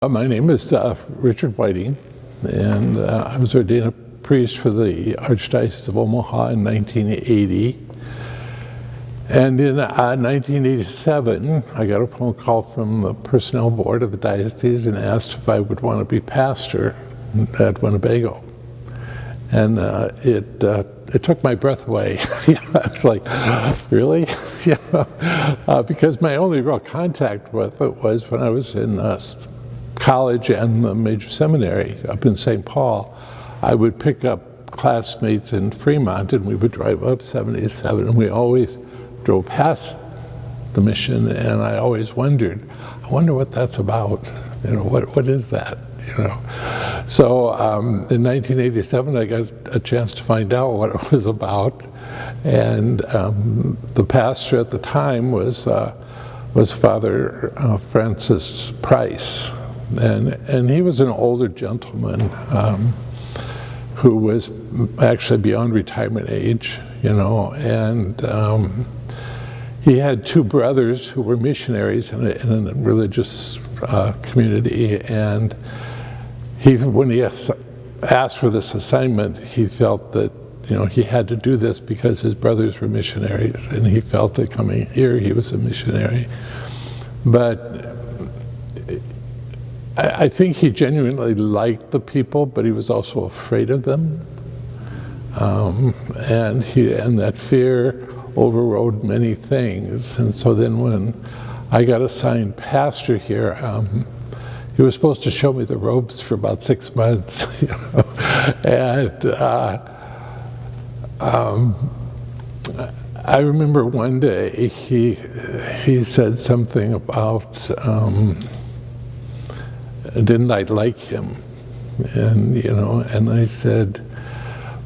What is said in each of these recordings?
My name is Richard Whiting, and I was ordained a priest for the Archdiocese of Omaha in 1980. And in 1987, I got a phone call from the personnel board of the diocese and asked if I would want to be pastor at Winnebago. And it took my breath away. I was like, really? Because my only real contact with it was when I was in college and the major seminary up in St. Paul. I would pick up classmates in Fremont and we would drive up 77, and we always drove past the mission, and I always wondered, I wonder what that's about. What is that? So in 1987 I got a chance to find out what it was about, and the pastor at the time was Father Francis Price. And he was an older gentleman who was actually beyond retirement age, and he had two brothers who were missionaries in a religious community, and when he asked for this assignment, he felt that he had to do this because his brothers were missionaries, and he felt that coming here he was a missionary. But I think he genuinely liked the people, but he was also afraid of them, and that fear overrode many things. And so then when I got assigned pastor here, he was supposed to show me the ropes for about 6 months, and I remember one day he said something about didn't I like him? And I said,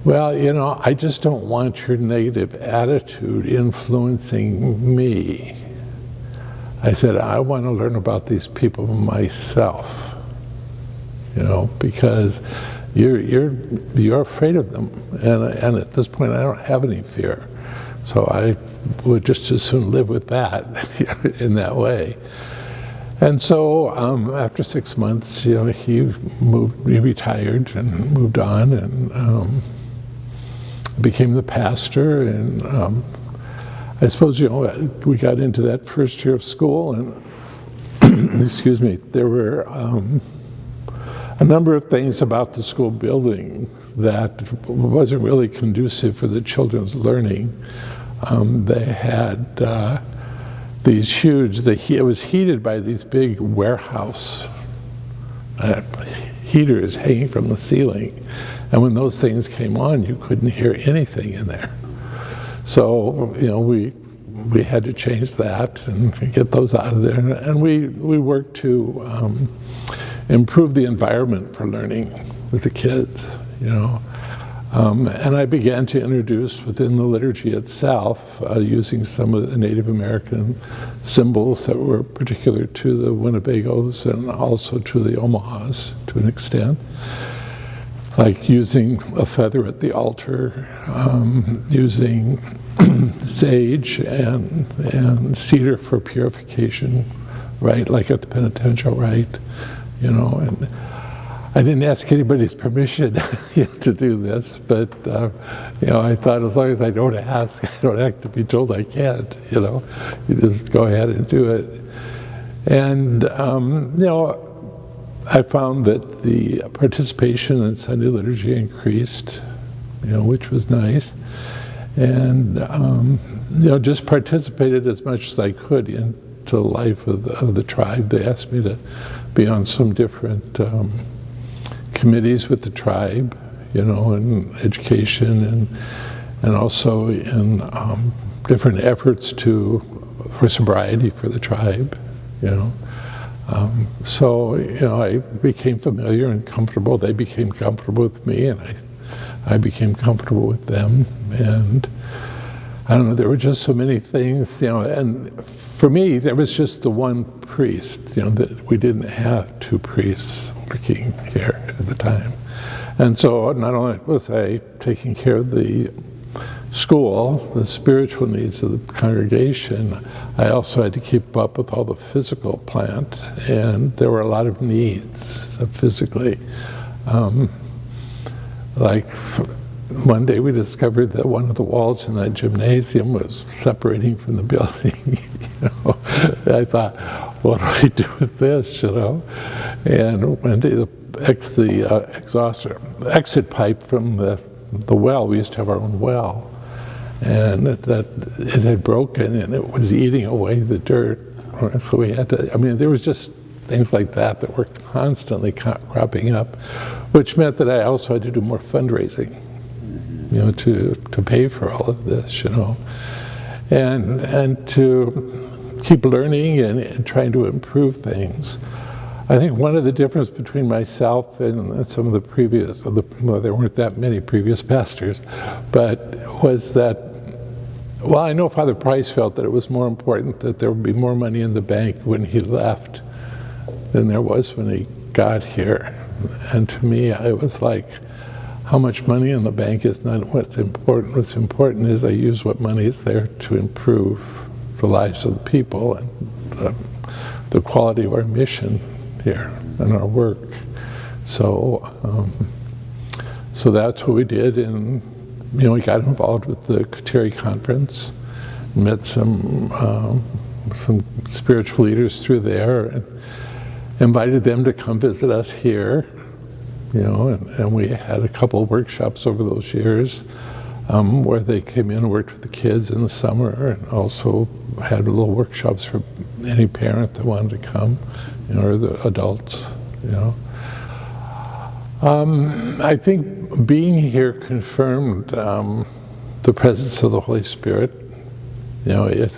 well, I just don't want your negative attitude influencing me. I said, I want to learn about these people myself, because you're afraid of them, and at this point I don't have any fear, so I would just as soon live with that in that way. And so after 6 months, he retired and moved on, and became the pastor. And I suppose, we got into that first year of school, and excuse me, there were a number of things about the school building that wasn't really conducive for the children's learning. They had these huge, it was heated by these big warehouse heaters hanging from the ceiling. And when those things came on, you couldn't hear anything in there. So, we had to change that and get those out of there. And we worked to improve the environment for learning with the kids, And I began to introduce within the liturgy itself, using some of the Native American symbols that were particular to the Winnebagos and also to the Omahas to an extent, like using a feather at the altar, using sage and cedar for purification, right, like at the penitential rite, and I didn't ask anybody's permission to do this, but I thought as long as I don't ask, I don't have to be told I can't. You just go ahead and do it. And I found that the participation in Sunday liturgy increased, which was nice, and just participated as much as I could into the life of the tribe. They asked me to be on some different committees with the tribe, in education and also in different efforts for sobriety for the tribe, So, I became familiar and comfortable. They became comfortable with me, and I became comfortable with them. And I don't know, there were just so many things, and for me, there was just the one priest, that we didn't have two priests working here at the time. And so not only was I taking care of the school, the spiritual needs of the congregation, I also had to keep up with all the physical plant, and there were a lot of needs physically. Like one day we discovered that one of the walls in that gymnasium was separating from the building. I thought, what do I do with this, And one day the exit pipe from the well, we used to have our own well, and that it had broken and it was eating away the dirt. So we had to, there was just things like that were constantly cropping up, which meant that I also had to do more fundraising, to pay for all of this, and to keep learning and trying to improve things. I think one of the differences between myself and some of the previous, well, there weren't that many previous pastors, but was that, well, I know Father Price felt that it was more important that there would be more money in the bank when he left than there was when he got here. And to me, I was like, how much money in the bank is not what's important. What's important is I use what money is there to improve the lives of the people and the quality of our mission here and our work. So so that's what we did, and we got involved with the Kateri Conference, met some spiritual leaders through there, and invited them to come visit us here, and we had a couple of workshops over those years where they came in and worked with the kids in the summer, and also had little workshops for any parent that wanted to come, or the adults, I think being here confirmed the presence of the Holy Spirit. I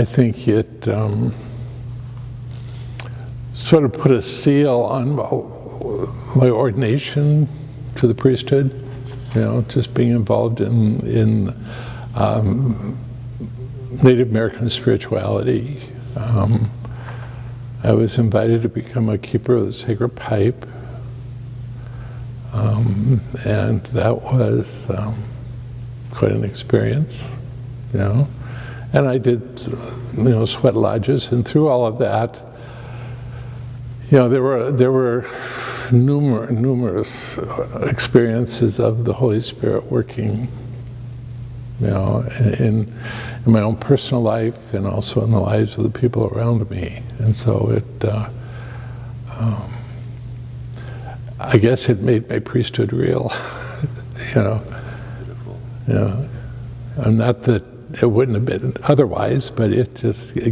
think it sort of put a seal on my ordination to the priesthood. Just being involved in Native American spirituality. I was invited to become a keeper of the sacred pipe, and that was quite an experience, And I did, sweat lodges, and through all of that, there were numerous experiences of the Holy Spirit working, in my own personal life and also in the lives of the people around me. And so I guess it made my priesthood real, Beautiful. And not that it wouldn't have been otherwise, but it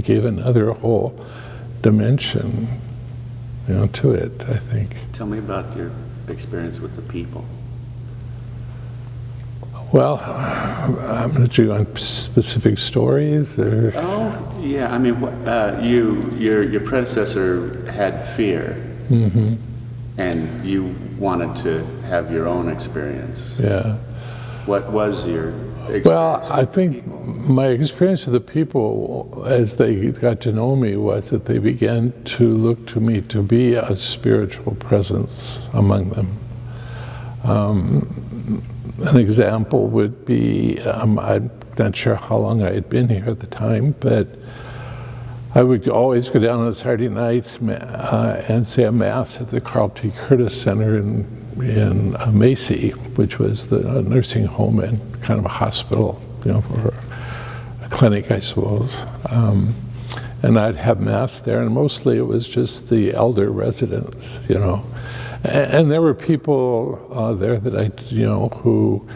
gave another whole dimension, to it, I think. Tell me about your experience with the people. Well, I'm going to do on specific stories, or? Oh, yeah. Your predecessor had fear, Mm-hmm. and you wanted to have your own experience. Yeah. What was your experience? Well, I think my experience with the people as they got to know me was that they began to look to me to be a spiritual presence among them. An example would be, I'm not sure how long I had been here at the time, but I would always go down on a Saturday night and say a mass at the Carl T. Curtis Center in Macy, which was the nursing home and kind of a hospital, or a clinic, I suppose. And I'd have mass there, and mostly it was just the elder residents, And there were people there that who,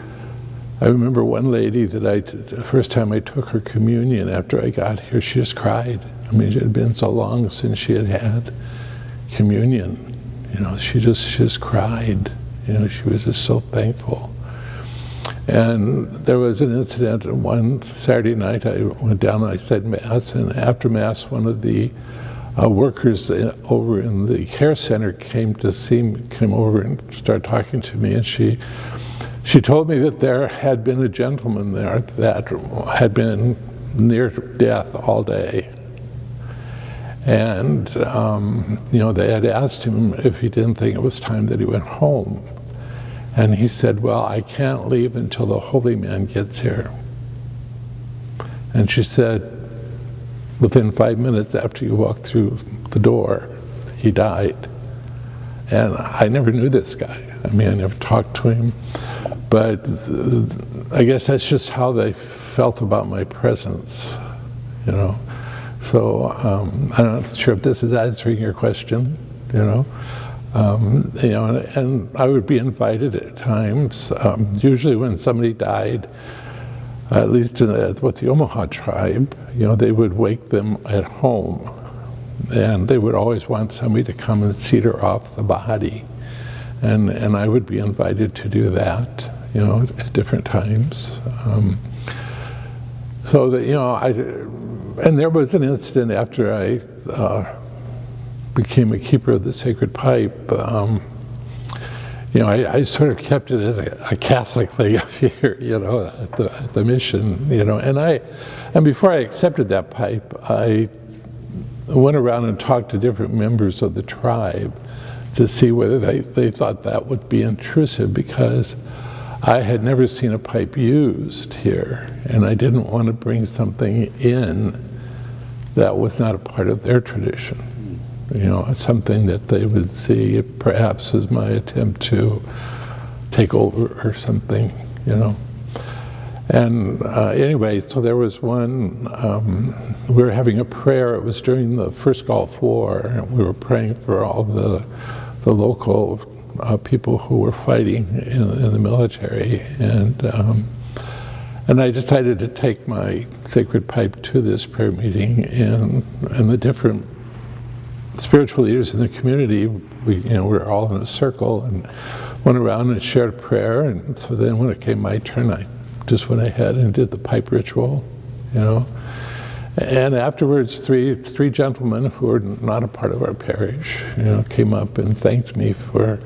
I remember one lady that the first time I took her communion after I got here, she just cried. It had been so long since she had had communion. She just cried. She was just so thankful. And there was an incident, and one Saturday night I went down and I said Mass, and after Mass one of the workers over in the care center came over and started talking to me, and she told me that there had been a gentleman there that had been near death all day. And, they had asked him if he didn't think it was time that he went home. And he said, well, I can't leave until the holy man gets here. And she said, within 5 minutes after you walked through the door, he died. And I never knew this guy. I mean, I never talked to him. But I guess that's just how they felt about my presence, you know. So I'm not sure if this is answering your question, you know. You know, and I would be invited at times. Usually when somebody died, at least with the Omaha tribe, you know, they would wake them at home, and they would always want somebody to come and cedar off the body, and I would be invited to do that, you know, at different times. So that, you know, and there was an incident after I became a keeper of the sacred pipe. You know, I sort of kept it as a Catholic thing up here, you know, at the mission, you know. And before I accepted that pipe, I went around and talked to different members of the tribe to see whether they thought that would be intrusive, because I had never seen a pipe used here, and I didn't want to bring something in that was not a part of their tradition. You know, something that they would see perhaps as my attempt to take over or something, you know. And anyway, so there was one, we were having a prayer. It was during the first Gulf War, and we were praying for all the local people who were fighting in the military. And I decided to take my sacred pipe to this prayer meeting, and the different spiritual leaders in the community, we were all in a circle and went around and shared a prayer. And so then when it came my turn, I just went ahead and did the pipe ritual, you know. And afterwards, three gentlemen who were not a part of our parish, you know, came up and thanked me for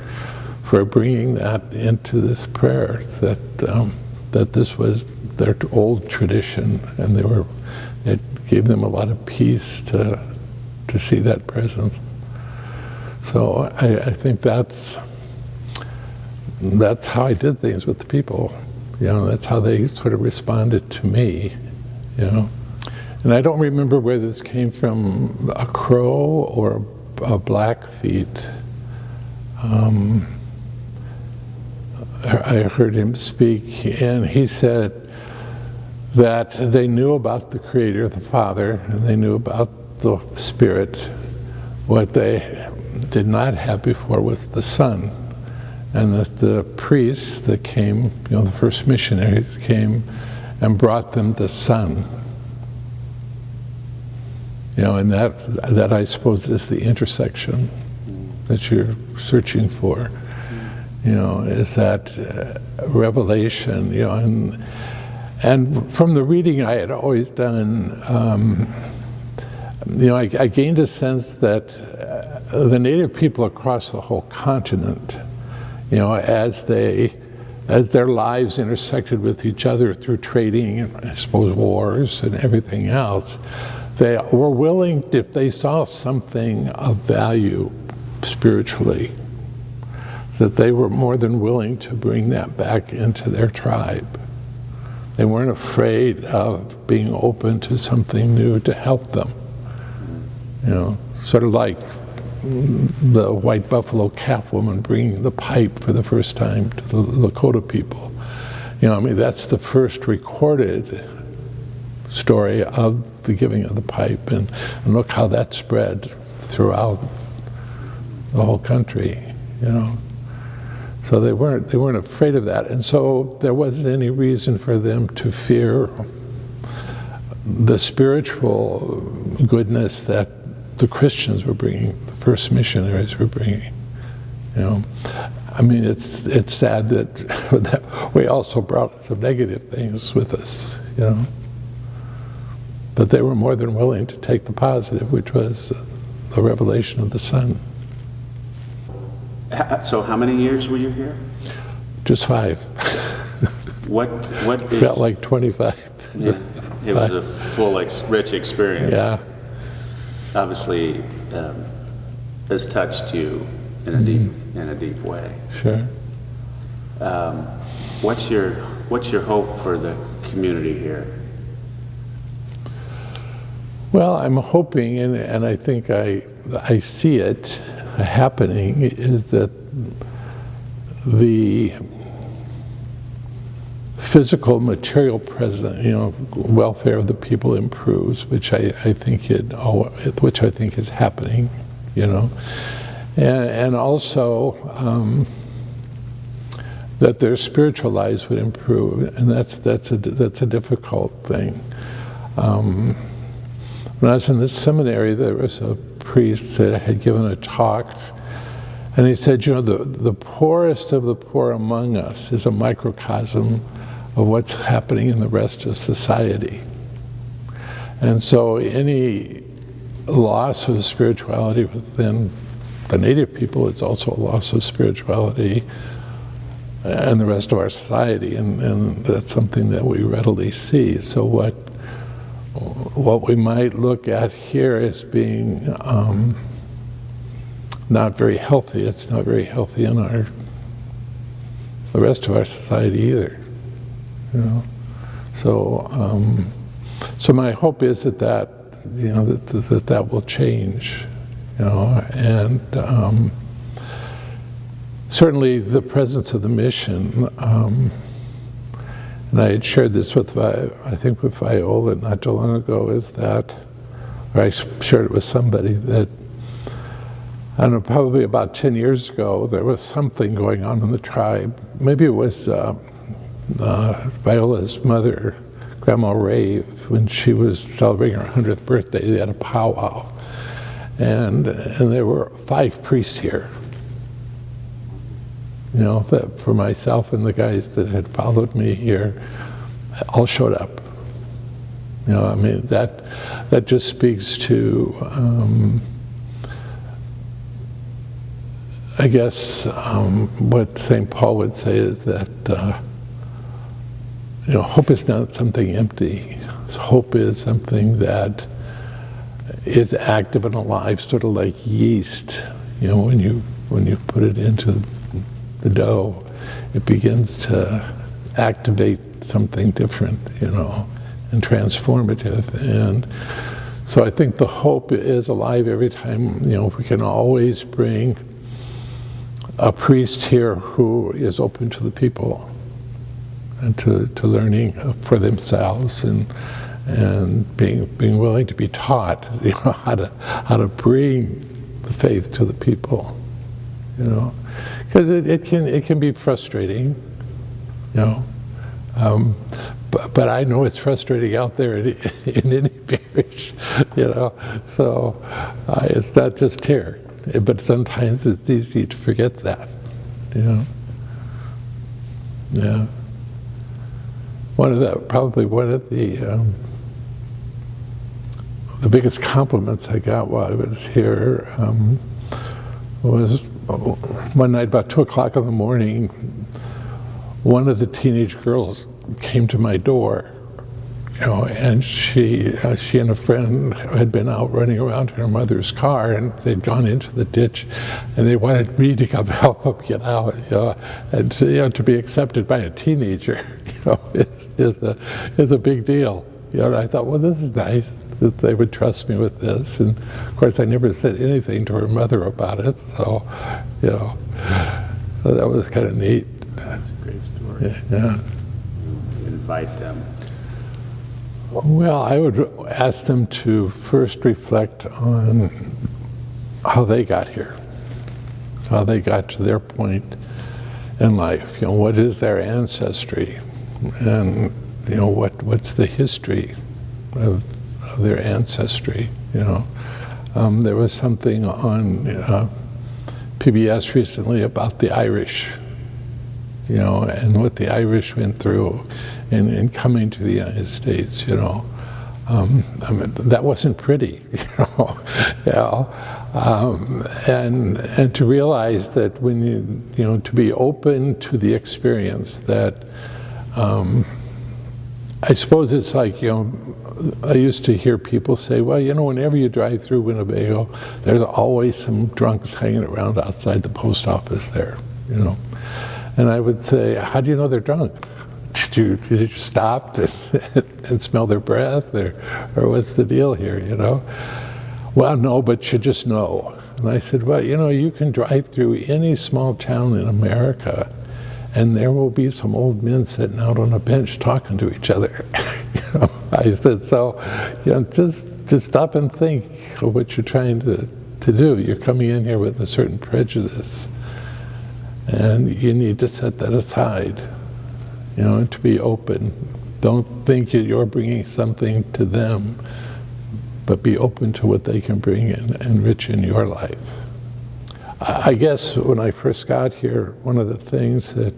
bringing that into this prayer, that this was their old tradition, and it gave them a lot of peace to see that presence. So I think that's how I did things with the people. You know, that's how they sort of responded to me, you know. And I don't remember where this came from, a crow or a Blackfeet. I heard him speak, and he said that they knew about the Creator, the Father, and they knew about the Spirit. What they did not have before was the Son, and that the priests that came, you know, the first missionaries came and brought them the Son. You know, and that I suppose is the intersection that you're searching for. You know, is that revelation, you know, and from the reading I had always done, you know, I gained a sense that the native people across the whole continent, you know, as their lives intersected with each other through trading and I suppose wars and everything else, they were willing, if they saw something of value spiritually, that they were more than willing to bring that back into their tribe. They weren't afraid of being open to something new to help them. You know, sort of like the white buffalo calf woman bringing the pipe for the first time to the Lakota people. You know, I mean, that's the first recorded story of the giving of the pipe, and look how that spread throughout the whole country, you know. So they weren't afraid of that, and so there wasn't any reason for them to fear the spiritual goodness that the Christians were bringing, the first missionaries were bringing. You know, I mean, it's sad that we also brought some negative things with us, you know. But they were more than willing to take the positive, which was the revelation of the Son. So how many years were you here? Just 5. What felt like 25. Yeah, it was a full, rich experience. Yeah. Obviously, has touched you in a deep way. Sure. What's your hope for the community here? Well, I'm hoping, and I think I see it happening, is that the physical, material welfare of the people improves, which I think is happening, and also that their spiritual lives would improve, and that's a difficult thing. When I was in this seminary, there was a priest that had given a talk, and he said, the poorest of the poor among us is a microcosm of what's happening in the rest of society. And so any loss of spirituality within the native people is also a loss of spirituality and the rest of our society, and that's something that we readily see. So what we might look at here as being not very healthy, it's not very healthy in the rest of our society either. So my hope is that will change, and certainly the presence of the mission, and I had shared this with Viola not too long ago, or I shared it with somebody, that I don't know, probably about 10 years ago, there was something going on in the tribe. Maybe it was Viola's mother, Grandma Ray, when she was celebrating her 100th birthday, they had a powwow. And there were 5 priests here. That for myself and the guys that had followed me here, all showed up. That just speaks to, I guess, what St. Paul would say is that, hope is not something empty. Hope is something that is active and alive, sort of like yeast. When you put it into the dough, it begins to activate something different, and transformative. And so I think the hope is alive every time, we can always bring a priest here who is open to the people and to learning for themselves and being willing to be taught, how to bring the faith to the people, because it can be frustrating, but I know it's frustrating out there in any parish, so it's not just here, but sometimes it's easy to forget that, yeah. Probably one of the biggest compliments I got while I was here was one night about 2 o'clock in the morning. One of the teenage girls came to my door, and she and a friend had been out running around in her mother's car, and they'd gone into the ditch, and they wanted me to come help them get out, and to be accepted by a teenager, is a big deal. And I thought, well, this is nice that they would trust me with this, and of course I never said anything to her mother about it, so so that was kind of neat. That's a great story. Yeah. Invite them. Well, I would ask them to first reflect on how they got here, how they got to their point in life. What is their ancestry, and what's the history of their ancestry. There was something on PBS recently about the Irish, and what the Irish went through in coming to the United States, that wasn't pretty, and to realize that when to be open to the experience that, I suppose it's like, I used to hear people say, well, whenever you drive through Winnebago, there's always some drunks hanging around outside the post office there, And I would say, how do you know they're drunk? Did you stop and smell their breath, or what's the deal here, you know? Well, no, but you just know. And I said, well, you know, you can drive through any small town in America, and there will be some old men sitting out on a bench talking to each other. You know? I said, so, you know, just stop and think of what you're trying to do. You're coming in here with a certain prejudice, and you need to set that aside, you know, and to be open. Don't think that you're bringing something to them, but be open to what they can bring and enrich in your life. I guess when I first got here, one of the things that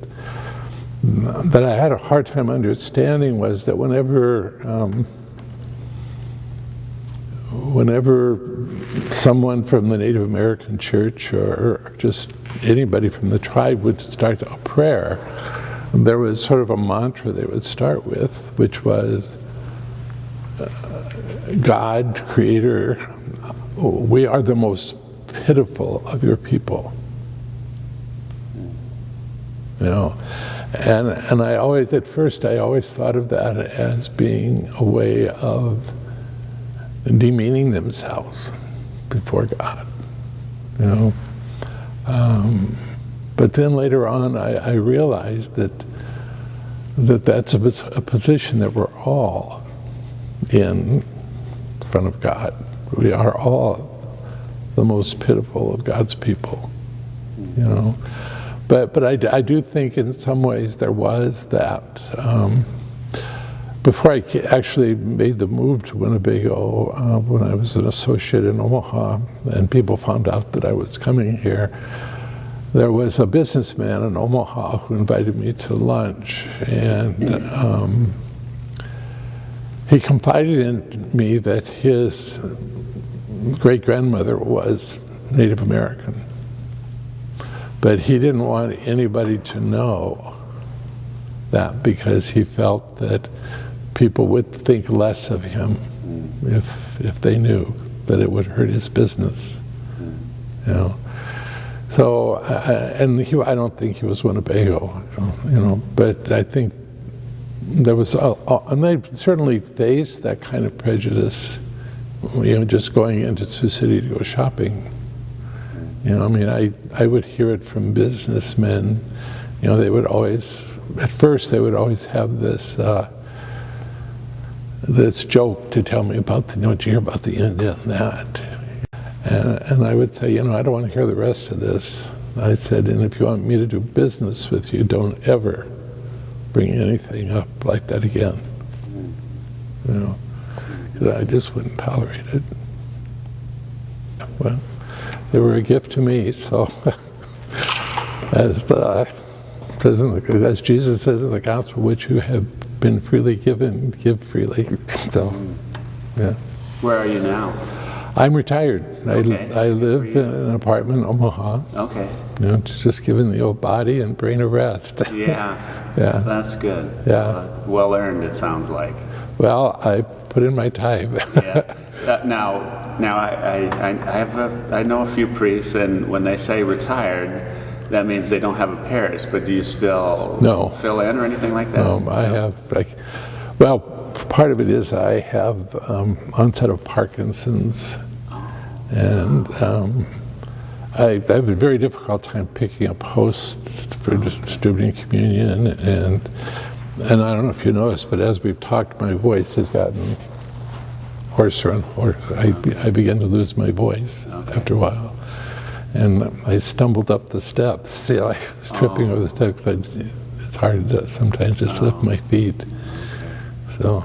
I had a hard time understanding was that whenever someone from the Native American church or just anybody from the tribe would start a prayer, there was sort of a mantra they would start with, which was, God, Creator, we are the most pitiful of your people. You know, and I always, at first, I always thought of that as being a way of demeaning themselves before God, you know. But then later on, I realized that's a position that we're all in front of God. We are all the most pitiful of God's people, you know. But I do think in some ways there was that. Before I actually made the move to Winnebago, when I was an associate in Omaha, and people found out that I was coming here, there was a businessman in Omaha who invited me to lunch, and he confided in me that his great-grandmother was Native American, but he didn't want anybody to know that because he felt that people would think less of him if they knew, that it would hurt his business, you know. So, and I don't think he was Winnebago, you know, but I think there was, and they certainly faced that kind of prejudice, you know, just going into Sioux City to go shopping. You know, I mean, I would hear it from businessmen, you know, they would always, at first they would always have this, this joke to tell me about, you know, did you hear about the Indian and that? And I would say, you know, I don't want to hear the rest of this. I said, and if you want me to do business with you, don't ever bring anything up like that again. You know, 'cause I just wouldn't tolerate it. Well, they were a gift to me, so as Jesus says in the gospel, which you have been freely given, give freely. So, yeah. Where are you now? I'm retired. Okay. I live in an apartment in Omaha. Okay. You know, just giving the old body and brain a rest. Yeah. Yeah. That's good. Yeah. Well earned, it sounds like. Well, I put in my time. Yeah. Now I know a few priests, and when they say retired, that means they don't have a parish. But do you still fill in or anything like that? No, I have well, part of it is I have onset of Parkinson's, and I have a very difficult time picking up hosts for distributing communion, and I don't know if you noticed, but as we've talked, my voice has gotten hoarser and hoarser. I began to lose my voice after a while. And I stumbled up the steps. See, I was tripping over the steps. It's hard to sometimes just lift my feet. So,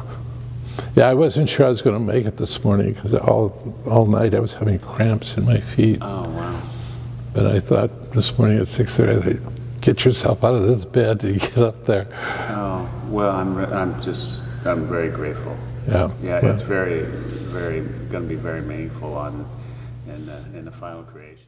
yeah, I wasn't sure I was going to make it this morning because all night I was having cramps in my feet. Oh, wow. But I thought this morning at 6:30, I thought, get yourself out of this bed and get up there. Oh, well, I'm very grateful. Yeah. Yeah, well, it's very going to be very meaningful in the final creation.